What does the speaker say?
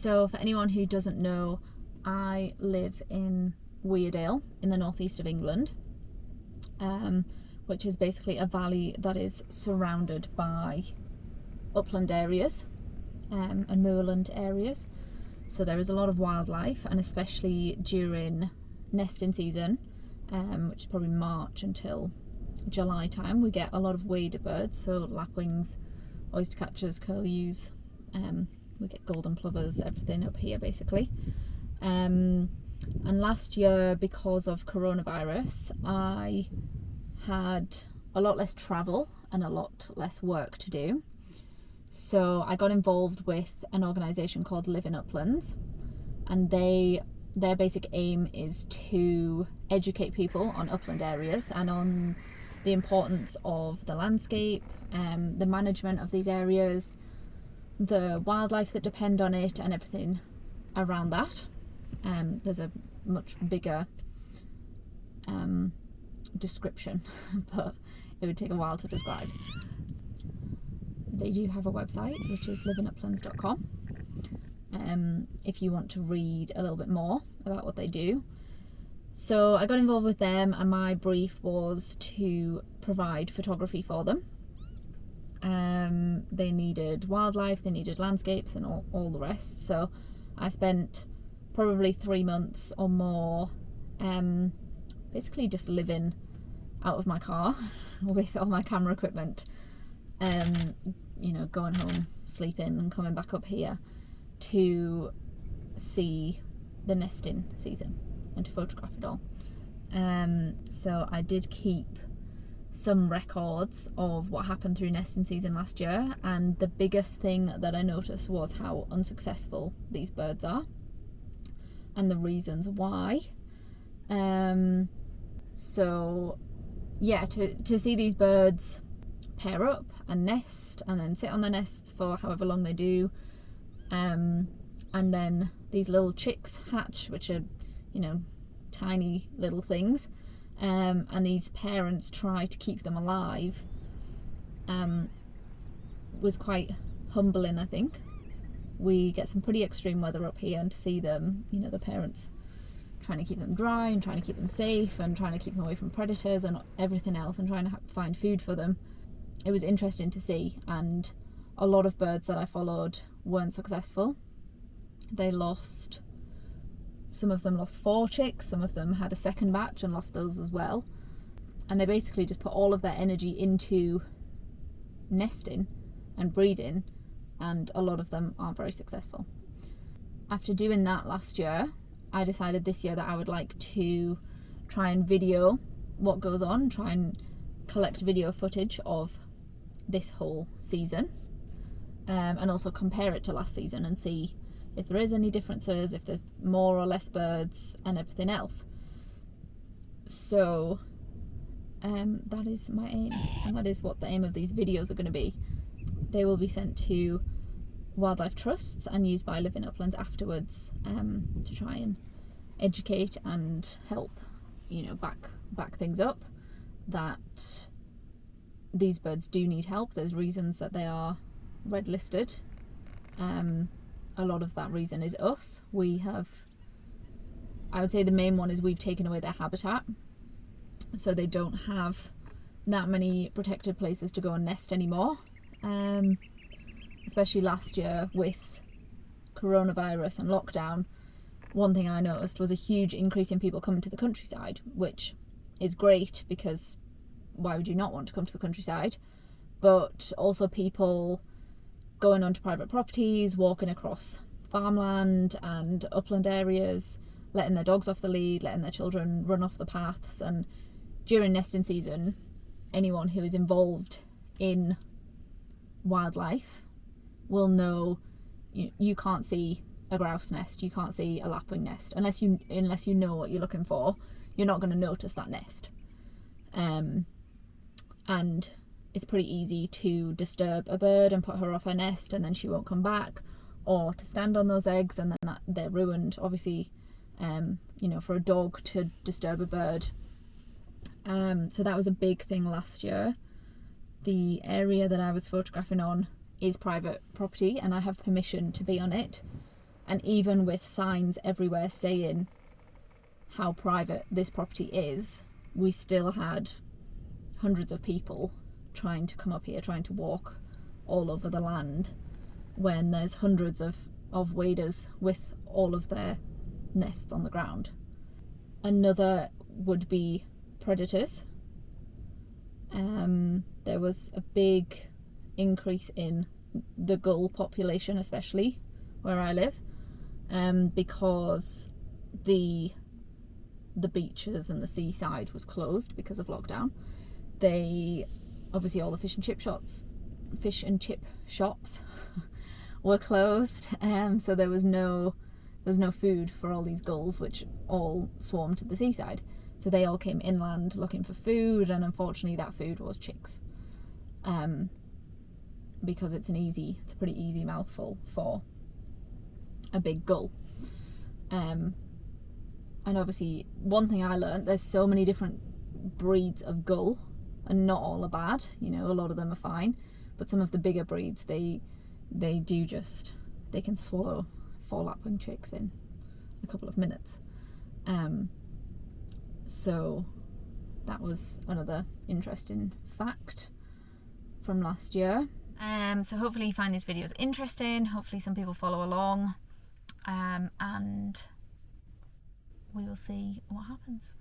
So for anyone who doesn't know, I live in Weardale in the northeast of England, which is basically a valley that is surrounded by upland areas and moorland areas. So there is a lot of wildlife, and especially during nesting season, which is probably March until July time, we get a lot of wader birds, so lapwings, oyster catchers, curlews, we get golden plovers, everything up here basically. And last year, because of coronavirus, I had a lot less travel and a lot less work to do. So I got involved with an organisation called Live in Uplands, and their basic aim is to educate people on upland areas and on the importance of the landscape, the management of these areas, the wildlife that depend on it, and everything around that. There's a much bigger description, but it would take a while to describe. They do have a website, which is liveinuplands.com, if you want to read a little bit more about what they do. So I got involved with them, and my brief was to provide photography for them. They needed wildlife, they needed landscapes, and all the rest. So I spent probably 3 months or more basically just living out of my car with all my camera equipment, going home, sleeping, and coming back up here to see the nesting season and to photograph it all. So I did keep some records of what happened through nesting season last year, and the biggest thing that I noticed was how unsuccessful these birds are and the reasons why. So yeah, to see these birds pair up and nest and then sit on the nests for however long they do, and then these little chicks hatch, which are tiny little things, and these parents try to keep them alive, was quite humbling. I think we get some pretty extreme weather up here, and to see them, the parents trying to keep them dry and trying to keep them safe and trying to keep them away from predators and everything else, and trying to find food for them, it was interesting to see. And a lot of birds that I followed weren't successful. Some of them lost 4 chicks, some of them had a second batch and lost those as well, and they basically just put all of their energy into nesting and breeding, and a lot of them aren't very successful. After doing that last year, I decided this year that I would like to try and video what goes on, try and collect video footage of this whole season, and also compare it to last season and see if there is any differences, if there's more or less birds and everything else. So that is my aim, and that is what the aim of these videos are going to be. They will be sent to wildlife trusts and used by Live in Uplands afterwards, to try and educate and help, back things up, that these birds do need help. There's reasons that they are red listed. A lot of that reason is us. I would say the main one is we've taken away their habitat, so they don't have that many protected places to go and nest anymore. Especially last year with coronavirus and lockdown, one thing I noticed was a huge increase in people coming to the countryside, which is great because why would you not want to come to the countryside? But also people going onto private properties, walking across farmland and upland areas, letting their dogs off the lead, letting their children run off the paths. And during nesting season, anyone who is involved in wildlife will know you can't see a grouse nest, you can't see a lapwing nest unless you know what you're looking for. You're not going to notice that nest, and it's pretty easy to disturb a bird and put her off her nest, and then she won't come back, or to stand on those eggs and then they're ruined. Obviously, for a dog to disturb a bird. So that was a big thing last year. The area that I was photographing on is private property, and I have permission to be on it. And even with signs everywhere saying how private this property is, we still had hundreds of people trying to come up here, trying to walk all over the land, when there's hundreds of waders with all of their nests on the ground. Another would be predators. There was a big increase in the gull population, especially where I live, because the beaches and the seaside was closed because of lockdown. They obviously, all the fish and chip shops were closed, so there was no food for all these gulls, which all swarmed to the seaside. So they all came inland looking for food, and unfortunately that food was chicks, because it's a pretty easy mouthful for a big gull. And obviously, one thing I learned, there's so many different breeds of gull, and not all are bad, you know, a lot of them are fine, but some of the bigger breeds, they can swallow 4 lapwing chicks in a couple of minutes. So that was another interesting fact from last year. So hopefully you find these videos interesting, hopefully some people follow along, and we will see what happens.